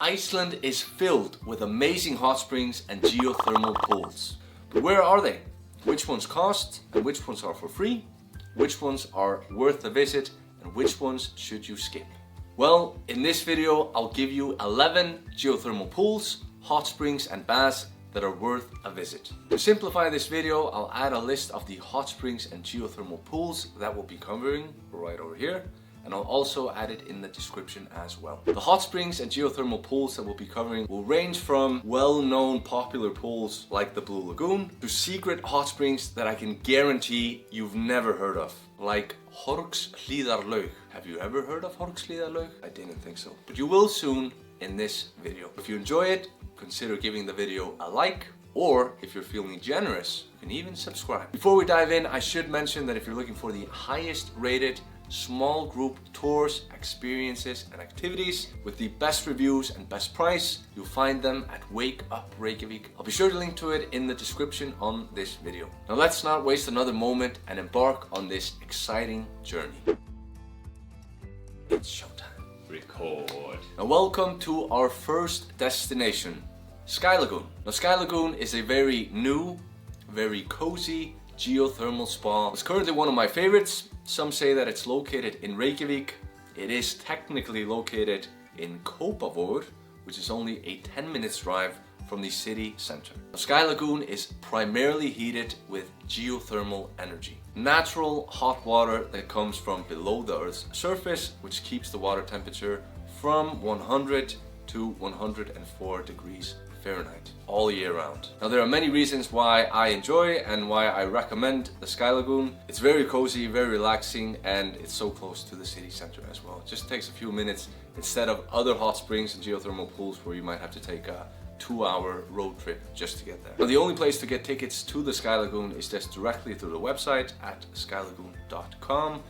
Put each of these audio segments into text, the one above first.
Iceland is filled with amazing hot springs and geothermal pools. But where are they? Which ones cost and which ones are for free? Which ones are worth a visit and which ones should you skip? Well, in this video I'll give you 11 geothermal pools, hot springs and baths that are worth a visit. To simplify this video, I'll add a list of the hot springs and geothermal pools that we'll be covering right over here. And I'll also add it in the description as well. The hot springs and geothermal pools that we'll be covering will range from well-known popular pools like the Blue Lagoon to secret hot springs that I can guarantee you've never heard of, like Hörgshlíðarlaug. Have you ever heard of Hörgshlíðarlaug? I didn't think so, but you will soon in this video. If you enjoy it, consider giving the video a like, or if you're feeling generous, you can even subscribe. Before we dive in, I should mention that if you're looking for the highest rated small group tours, experiences and activities with the best reviews and best price, you'll find them at Wake Up Reykjavik. I'll be sure to link to it in the description on this video. Now let's not waste another moment and embark on this exciting journey. It's showtime. Record. Now welcome to our first destination, Sky Lagoon. Now Sky Lagoon is a very new, very cozy geothermal spa. It's currently one of my favorites. Some say that it's located in Reykjavik. It is technically located in Kópavogur, which is only a 10 minutes drive from the city center. Sky Lagoon is primarily heated with geothermal energy. Natural hot water that comes from below the Earth's surface, which keeps the water temperature from 100 to 104 degrees Fahrenheit all year round. Now there are many reasons why I enjoy and why I recommend the Sky Lagoon. It's very cozy, very relaxing, and it's so close to the city center as well. It just takes a few minutes instead of other hot springs and geothermal pools where you might have to take a 2-hour road trip just to get there. Now the only place to get tickets to the Sky Lagoon is just directly through the website at skylagoon.com.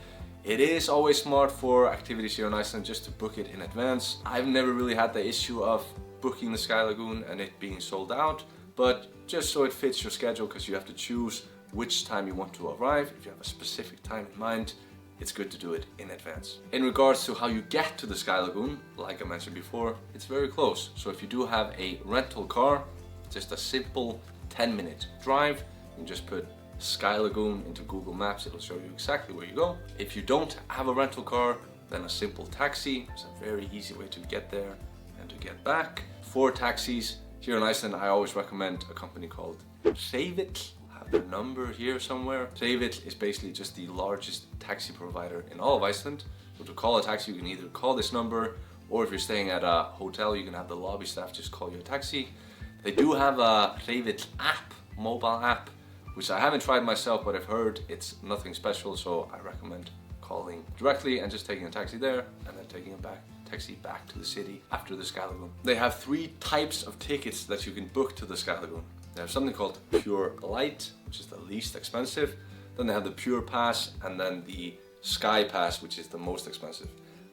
It is always smart for activities here in Iceland just to book it in advance. I've never really had the issue of booking the Sky Lagoon and it being sold out, but just so it fits your schedule, because you have to choose which time you want to arrive. If you have a specific time in mind, it's good to do it in advance. In regards to how you get to the Sky Lagoon, like I mentioned before, it's very close. So if you do have a rental car, just a simple 10-minute drive. You can just put Sky Lagoon into Google Maps, it'll show you exactly where you go. If you don't have a rental car, then a simple taxi is a very easy way to get there and to get back. For taxis here in Iceland, I always recommend a company called Hreyvill. I have their number here somewhere. Hreyvill is basically just the largest taxi provider in all of Iceland. So to call a taxi, you can either call this number, or if you're staying at a hotel, you can have the lobby staff just call you a taxi. They do have a Hreyvill app, mobile app, which I haven't tried myself, but I've heard it's nothing special, so I recommend calling directly and just taking a taxi there and then taking a taxi back to the city after the Sky Lagoon. They have 3 types of tickets that you can book to the Sky Lagoon. They have something called Pure Light, which is the least expensive. Then they have the Pure Pass, and then the Sky Pass, which is the most expensive.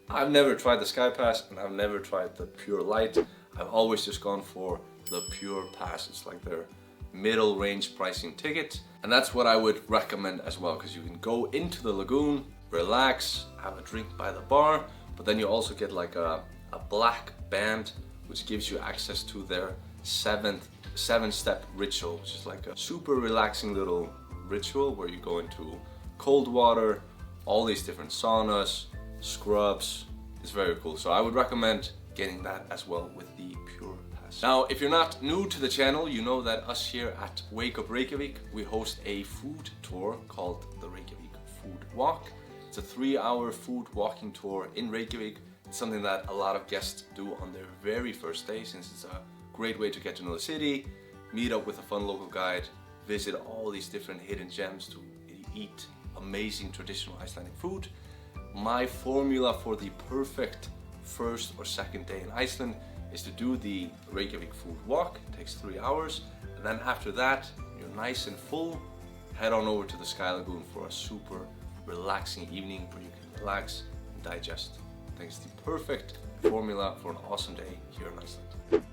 I've never tried the Sky Pass and I've never tried the Pure Light. I've always just gone for the Pure Pass. It's like their middle range pricing ticket, and that's what I would recommend as well, because you can go into the lagoon, relax, have a drink by the bar, but then you also get like a black band which gives you access to their 7-step ritual, which is like a super relaxing little ritual where you go into cold water, all these different saunas, scrubs. It's very cool, so I would recommend getting that as well with the Pure Pass. Now, if you're not new to the channel, you know that us here at Wake Up Reykjavik, we host a food tour called the Reykjavik Food Walk. It's a 3-hour food walking tour in Reykjavik. It's something that a lot of guests do on their very first day, since it's a great way to get to know the city, meet up with a fun local guide, visit all these different hidden gems to eat amazing traditional Icelandic food. My formula for the perfect first or second day in Iceland is to do the Reykjavik Food Walk. It takes 3 hours, and then after that, you're nice and full, head on over to the Sky Lagoon for a super relaxing evening where you can relax and digest. I think it's the perfect formula for an awesome day here in Iceland.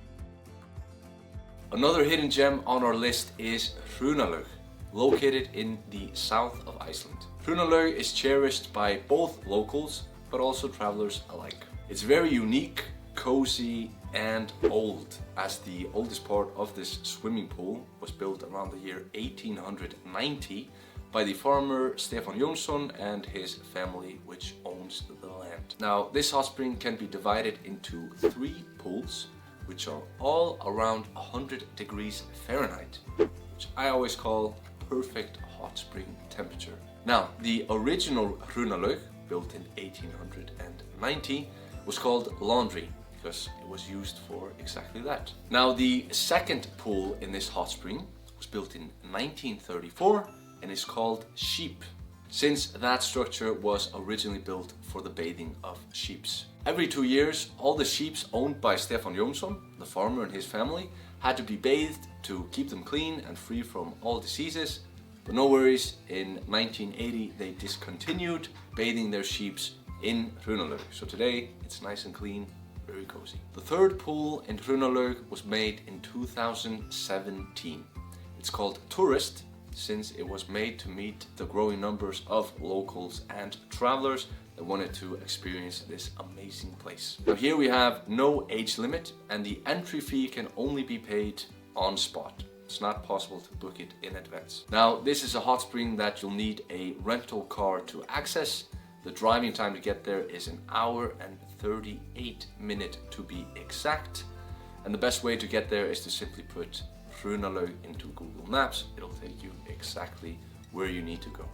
Another hidden gem on our list is Hrunalaug, located in the south of Iceland. Hrunalaug is cherished by both locals but also travelers alike. It's very unique, cozy, and old, as the oldest part of this swimming pool was built around the year 1890 by the farmer Stefán Jónsson and his family, which owns the land. Now, this hot spring can be divided into 3 pools, which are all around 100 degrees Fahrenheit, which I always call perfect hot spring temperature. Now, the original Hrunalaug, built in 1890, was called laundry because it was used for exactly that. Now, the second pool in this hot spring was built in 1934 and is called sheep, since that structure was originally built for the bathing of sheep. Every 2 years, all the sheep owned by Stefán Jónsson, the farmer and his family, had to be bathed to keep them clean and free from all diseases. But no worries, in 1980 they discontinued bathing their sheep in Hrunalaug. So today it's nice and clean, very cozy. The third pool in Hrunalaug was made in 2017. It's called Tourist, since it was made to meet the growing numbers of locals and travelers that wanted to experience this amazing place. Now, here we have no age limit, and the entry fee can only be paid on spot. It's not possible to book it in advance. Now, this is a hot spring that you'll need a rental car to access. The driving time to get there is 1 hour and 38 minutes to be exact. And the best way to get there is to simply put Hrunalaug into Google Maps. It'll take you exactly where you need to go.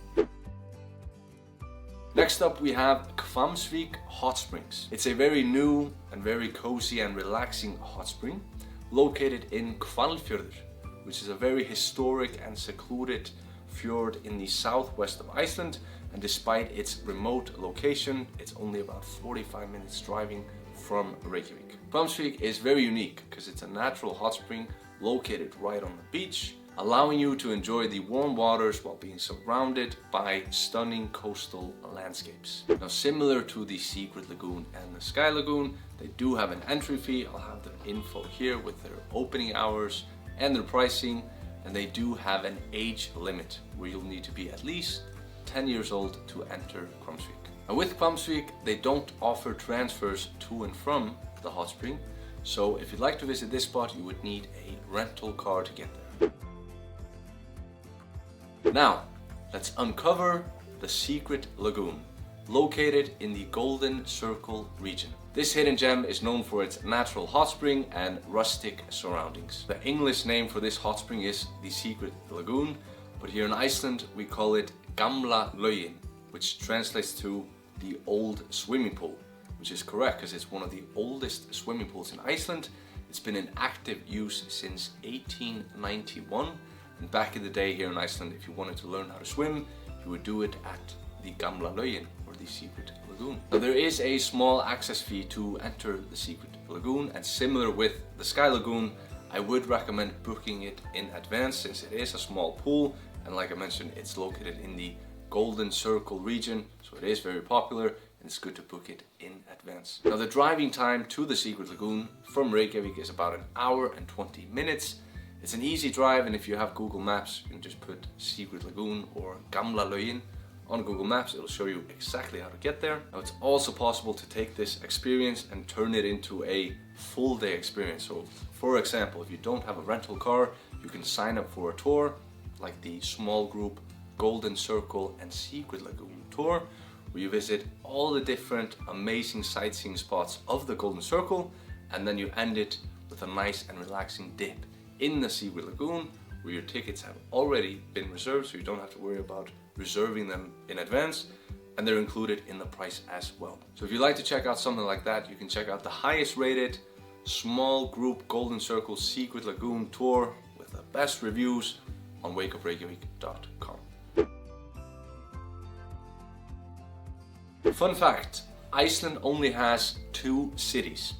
Next up, we have Hvammsvík Hot Springs. It's a very new and very cozy and relaxing hot spring located in Hvalfjörður, which is a very historic and secluded fjord in the southwest of Iceland. And despite its remote location, it's only about 45 minutes driving from Reykjavik. Hvammsvík is very unique because it's a natural hot spring located right on the beach, allowing you to enjoy the warm waters while being surrounded by stunning coastal landscapes. Now, similar to the Secret Lagoon and the Sky Lagoon, they do have an entry fee. I'll have their info here with their opening hours and their pricing, and they do have an age limit where you'll need to be at least 10 years old to enter Hvammsvík. Now, with Hvammsvík, they don't offer transfers to and from the hot spring, so if you'd like to visit this spot, you would need a rental car to get there. Now, let's uncover the Secret Lagoon, located in the Golden Circle region. This hidden gem is known for its natural hot spring and rustic surroundings. The English name for this hot spring is the Secret Lagoon, but here in Iceland we call it Gamla Laugin, which translates to the old swimming pool, which is correct because it's one of the oldest swimming pools in Iceland. It's been in active use since 1891, and back in the day here in Iceland, if you wanted to learn how to swim, you would do it at the Gamla Laugin, or the Secret Lagoon. Now, there is a small access fee to enter the Secret Lagoon, and similar with the Sky Lagoon, I would recommend booking it in advance since it is a small pool, and like I mentioned, it's located in the Golden Circle region, so it is very popular, and it's good to book it in advance. Now, the driving time to the Secret Lagoon from Reykjavik is about 1 hour and 20 minutes. It's an easy drive, and if you have Google Maps, you can just put Secret Lagoon or Gamla Laugin on Google Maps. It'll show you exactly how to get there. Now, it's also possible to take this experience and turn it into a full day experience. So, for example, if you don't have a rental car, you can sign up for a tour like the small group Golden Circle and Secret Lagoon tour, where you visit all the different amazing sightseeing spots of the Golden Circle, and then you end it with a nice and relaxing dip in the Secret Lagoon, where your tickets have already been reserved, so you don't have to worry about reserving them in advance, and they're included in the price as well. So if you'd like to check out something like that, you can check out the highest rated small group Golden Circle Secret Lagoon tour with the best reviews on wakeupreykjavik.com. Fun fact, Iceland only has 2 cities.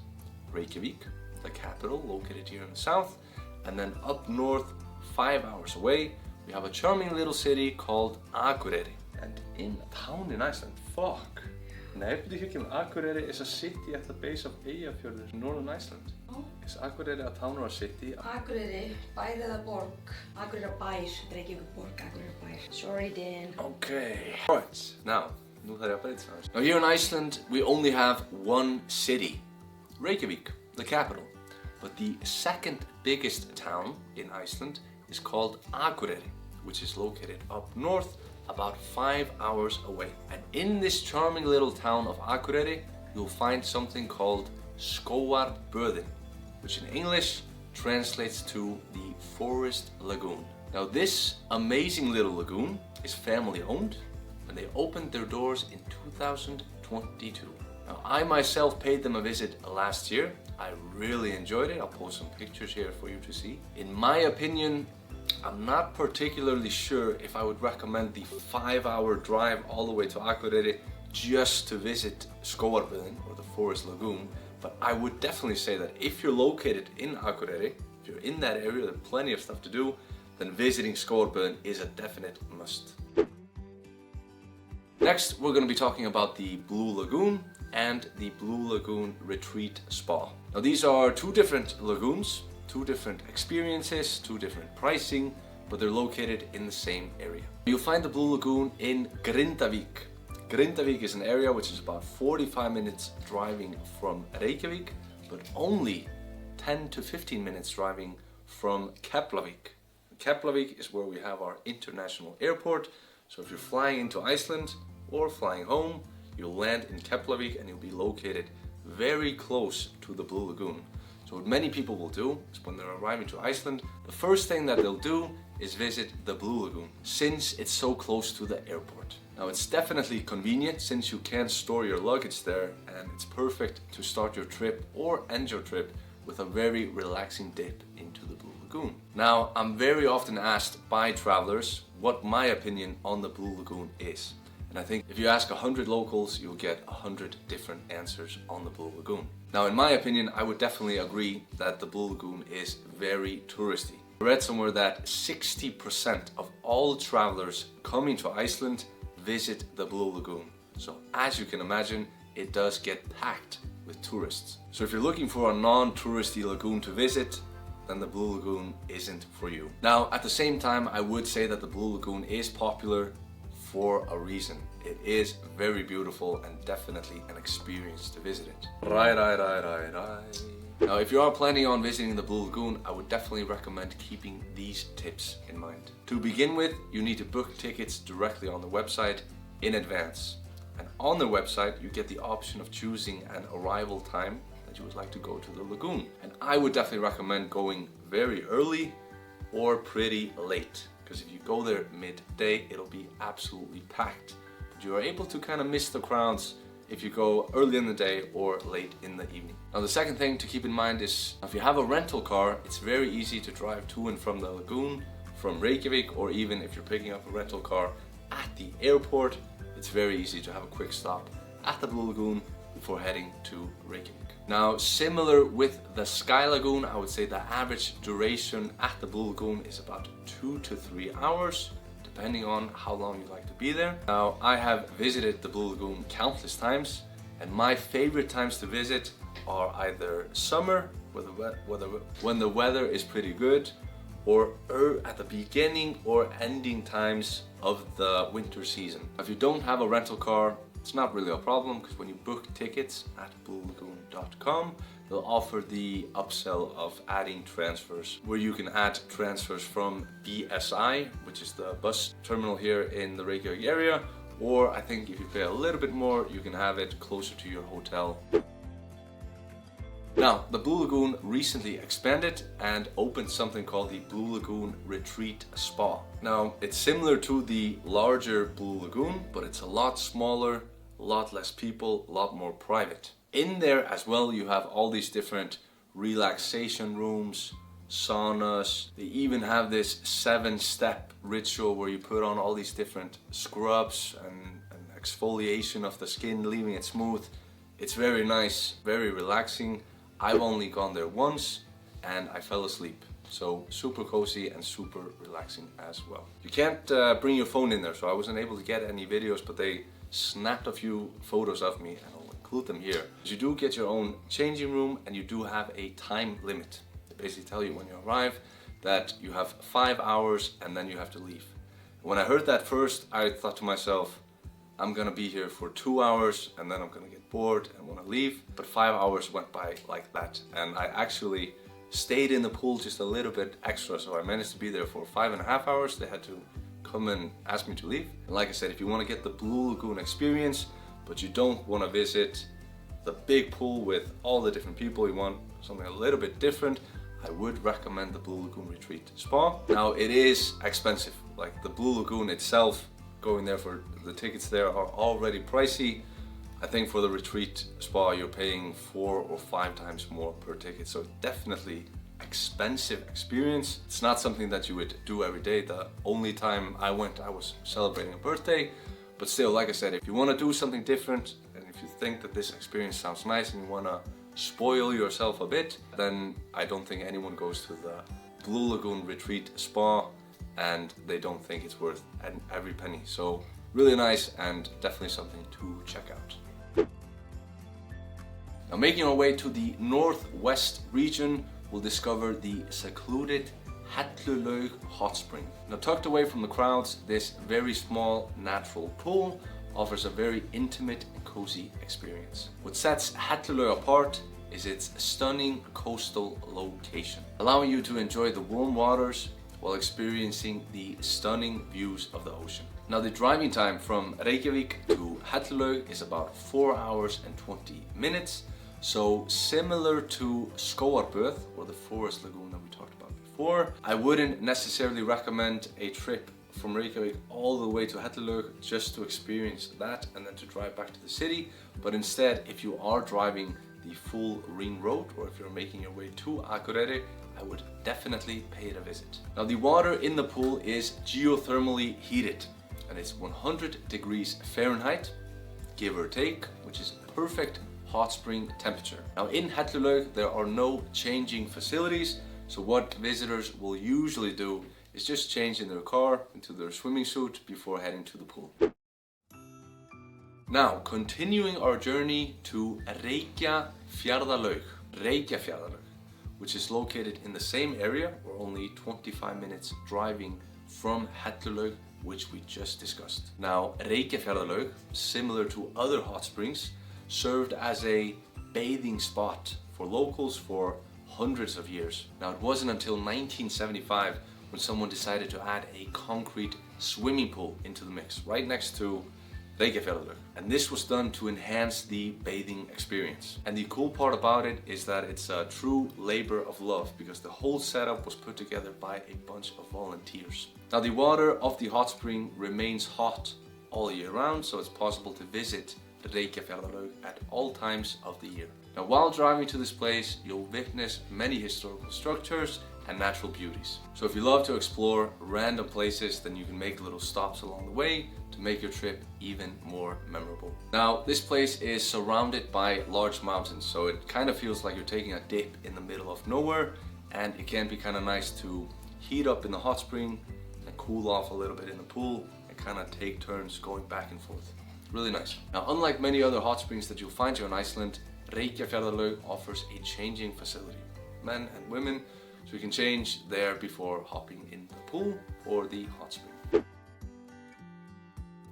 Reykjavik, the capital, located here in the south, and then up north, 5 hours away, we have a charming little city called Akureyri. And in a town in Iceland, fuck. Nei, byrju ekki, Akureyri is a city at the base of Eyjafjörður in northern Iceland. Oh. Is Akureyri a town or a city? Akureyri, bær eða borg. Akureyri bær, Reykjavík borg, Akureyri bær. Sorry, Dan. Okay. Alright, now, nú þarf ég að breyta það. Now, here in Iceland, we only have one city, Reykjavik, the capital. But the second biggest town in Iceland is called Akureyri, which is located up north about 5 hours away. And in this charming little town of Akureyri, you'll find something called Skógarböðin, which in English translates to the forest lagoon. Now this amazing little lagoon is family owned and they opened their doors in 2022. Now I myself paid them a visit last year. I really enjoyed it. I'll post some pictures here for you to see. In my opinion, I'm not particularly sure if I would recommend the 5-hour drive all the way to Akureyri just to visit Skógarböðin or the forest lagoon. But I would definitely say that if you're located in Akureyri, if you're in that area, there's plenty of stuff to do, then visiting Skógarböðin is a definite must. Next, we're going to be talking about the Blue Lagoon and the Blue Lagoon Retreat Spa. Now these are two different lagoons, two different experiences, two different pricing, but they're located in the same area. You'll find the Blue Lagoon in Grindavík. Grindavík is an area which is about 45 minutes driving from Reykjavik, but only 10 to 15 minutes driving from Keflavík. Keflavík is where we have our international airport, so if you're flying into Iceland or flying home, you'll land in Keflavík and you'll be located very close to the Blue Lagoon. So what many people will do is when they're arriving to Iceland, the first thing that they'll do is visit the Blue Lagoon, since it's so close to the airport. Now it's definitely convenient since you can store your luggage there, and it's perfect to start your trip or end your trip with a very relaxing dip into the Blue Lagoon. Now I'm very often asked by travelers what my opinion on the Blue Lagoon is. And I think if you ask 100 locals, you'll get 100 different answers on the Blue Lagoon. Now in my opinion, I would definitely agree that the Blue Lagoon is very touristy. I read somewhere that 60% of all travelers coming to Iceland visit the Blue Lagoon. So as you can imagine, it does get packed with tourists. So if you're looking for a non-touristy lagoon to visit, then the Blue Lagoon isn't for you. Now at the same time, I would say that the Blue Lagoon is popular for a reason. It is very beautiful and definitely an experience to visit it. Right. Now if you are planning on visiting the Blue Lagoon, I would definitely recommend keeping these tips in mind. To begin with, you need to book tickets directly on the website in advance. And on the website, you get the option of choosing an arrival time that you would like to go to the lagoon. And I would definitely recommend going very early or pretty late, because if you go there midday, it'll be absolutely packed. But you are able to kind of miss the crowds if you go early in the day or late in the evening. Now the second thing to keep in mind is if you have a rental car, it's very easy to drive to and from the lagoon from Reykjavik, or even if you're picking up a rental car at the airport, it's very easy to have a quick stop at the Blue Lagoon before heading to Reykjavik. Now similar with the Sky Lagoon, I would say the average duration at the Blue Lagoon is about 2 to 3 hours, depending on how long you like to be there. Now I have visited the Blue Lagoon countless times, and my favorite times to visit are either summer, when the weather is pretty good, or at the beginning or ending times of the winter season. If you don't have a rental car, it's not really a problem, because when you book tickets at bluelagoon.com, they'll offer the upsell of adding transfers, where you can add transfers from BSI, which is the bus terminal here in the Reykjavik area, or I think if you pay a little bit more, you can have it closer to your hotel. Now, the Blue Lagoon recently expanded and opened something called the Blue Lagoon Retreat Spa. Now, it's similar to the larger Blue Lagoon, but it's a lot smaller, a lot less people, a lot more private. In there as well, you have all these different relaxation rooms, saunas. They even have this 7-step ritual where you put on all these different scrubs and exfoliation of the skin, leaving it smooth. It's very nice, very relaxing. I've only gone there once and I fell asleep. So super cozy and super relaxing as well. You can't bring your phone in there, so I wasn't able to get any videos, but they snapped a few photos of me and I'll include them here. You do get your own changing room and you do have a time limit. They basically tell you when you arrive that you have 5 hours and then you have to leave. When I heard that first, I thought to myself, I'm gonna be here for 2 hours and then I'm gonna get bored and want to leave. But 5 hours went by like that, and I actually stayed in the pool just a little bit extra, so I managed to be there for 5.5 hours. They had to come and ask me to leave. And like I said, if you want to get the Blue Lagoon experience, but you don't want to visit the big pool with all the different people, you want something a little bit different, I would recommend the Blue Lagoon Retreat Spa. Now it is expensive, like the Blue Lagoon itself, going there for the tickets there are already pricey. I think for the retreat spa you're paying 4 or 5 times more per ticket, so definitely expensive experience. It's not something that you would do every day. The only time I went, I was celebrating a birthday, but still, like I said, if you want to do something different and if you think that this experience sounds nice and you want to spoil yourself a bit, then I don't think anyone goes to the Blue Lagoon Retreat Spa and they don't think it's worth every penny. So really nice and definitely something to check out. Now, making our way to the northwest region, we'll discover the secluded Hellulaug hot spring. Now, tucked away from the crowds, this very small natural pool offers a very intimate and cozy experience. What sets Hellulaug apart is its stunning coastal location, allowing you to enjoy the warm waters while experiencing the stunning views of the ocean. Now, the driving time from Reykjavik to Hellulaug is about 4 hours and 20 minutes. So similar to Skógarböð, or the forest lagoon that we talked about before. I wouldn't necessarily recommend a trip from Reykjavik all the way to Hellulaug just to experience that and then to drive back to the city. But instead, if you are driving the full ring road, or if you're making your way to Akureyri, I would definitely pay it a visit. Now, the water in the pool is geothermally heated, and it's 100 degrees Fahrenheit, give or take, which is perfect hot spring temperature. Now, in Hellulaug there are no changing facilities, so what visitors will usually do is just change in their car into their swimming suit before heading to the pool. Now, continuing our journey to Reykjafjarðalaug, which is located in the same area, or only 25 minutes driving from Hellulaug, which we just discussed. Now, Reykjafjarðalaug, similar to other hot springs, served as a bathing spot for locals for hundreds of years. Now, it wasn't until 1975 when someone decided to add a concrete swimming pool into the mix, right next to Reykjafjarðalaug. And this was done to enhance the bathing experience. And the cool part about it is that it's a true labor of love, because the whole setup was put together by a bunch of volunteers. Now, the water of the hot spring remains hot all year round, so it's possible to visit Reykjafjarðalaug at all times of the year. Now, while driving to this place, you'll witness many historical structures and natural beauties. So if you love to explore random places, then you can make little stops along the way to make your trip even more memorable. Now, this place is surrounded by large mountains, so it kind of feels like you're taking a dip in the middle of nowhere, and it can be kind of nice to heat up in the hot spring and cool off a little bit in the pool and kind of take turns going back and forth. Really nice. Now, unlike many other hot springs that you'll find here in Iceland, Reykjafjarðalaug offers a changing facility, men and women, so you can change there before hopping in the pool or the hot spring.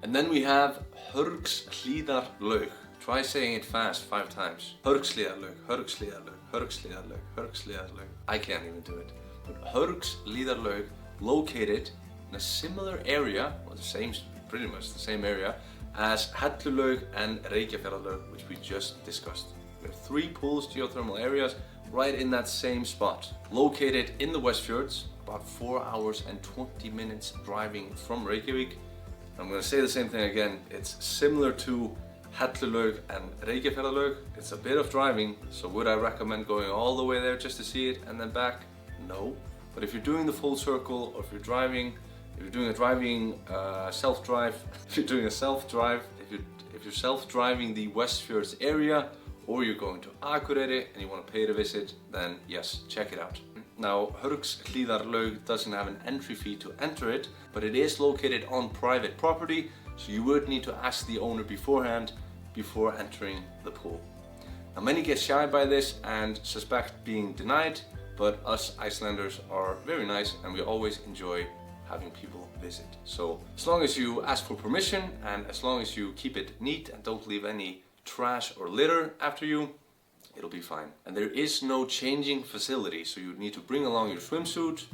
And then we have Hörgshlíðarlaug. Try saying it fast 5 times. Hörgshlíðarlaug, Hörgshlíðarlaug, Hörgshlíðarlaug, Hörgshlíðarlaug. I can't even do it. But Hörgshlíðarlaug, located in a similar area, or pretty much the same area, as Hellulaug and Reykjafjarðalaug, which we just discussed. We have 3 pools, geothermal areas, right in that same spot. Located in the Westfjords, about 4 hours and 20 minutes driving from Reykjavik. I'm going to say the same thing again, it's similar to Hellulaug and Reykjafjarðalaug. It's a bit of driving, so would I recommend going all the way there just to see it and then back? No. But if you're doing the full circle, or if you're driving, if you're doing a driving self-drive, if you're doing a self-drive, if you're self-driving the Westfjords area, or you're going to Akureyri and you want to pay it a visit, then yes, check it out. Now, Hörgshlíðarlaug doesn't have an entry fee to enter it, but it is located on private property, so you would need to ask the owner beforehand before entering the pool. Now, many get shy by this and suspect being denied, but us Icelanders are very nice and we always enjoy having people visit. So as long as you ask for permission and as long as you keep it neat and don't leave any trash or litter after you, it'll be fine. And there is no changing facility, so you need to bring along your swimsuit,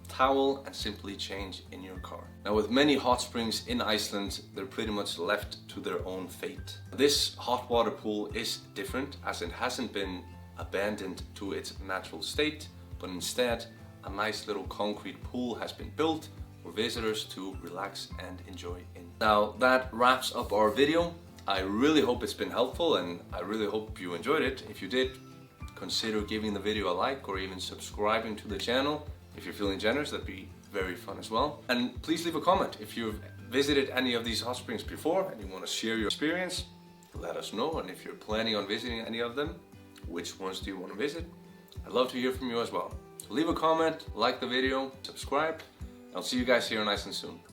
towel, and simply change in your car. Now, with many hot springs in Iceland, they're pretty much left to their own fate. This hot water pool is different, as it hasn't been abandoned to its natural state, but instead a nice little concrete pool has been built for visitors to relax and enjoy in. Now, that wraps up our video. I really hope it's been helpful, and I really hope you enjoyed it. If you did, consider giving the video a like or even subscribing to the channel. If you're feeling generous, that'd be very fun as well. And please leave a comment if you've visited any of these hot springs before and you want to share your experience. Let us know. And if you're planning on visiting any of them, which ones do you want to visit? I'd love to hear from you as well. So leave a comment, like the video, subscribe. I'll see you guys here in Iceland soon.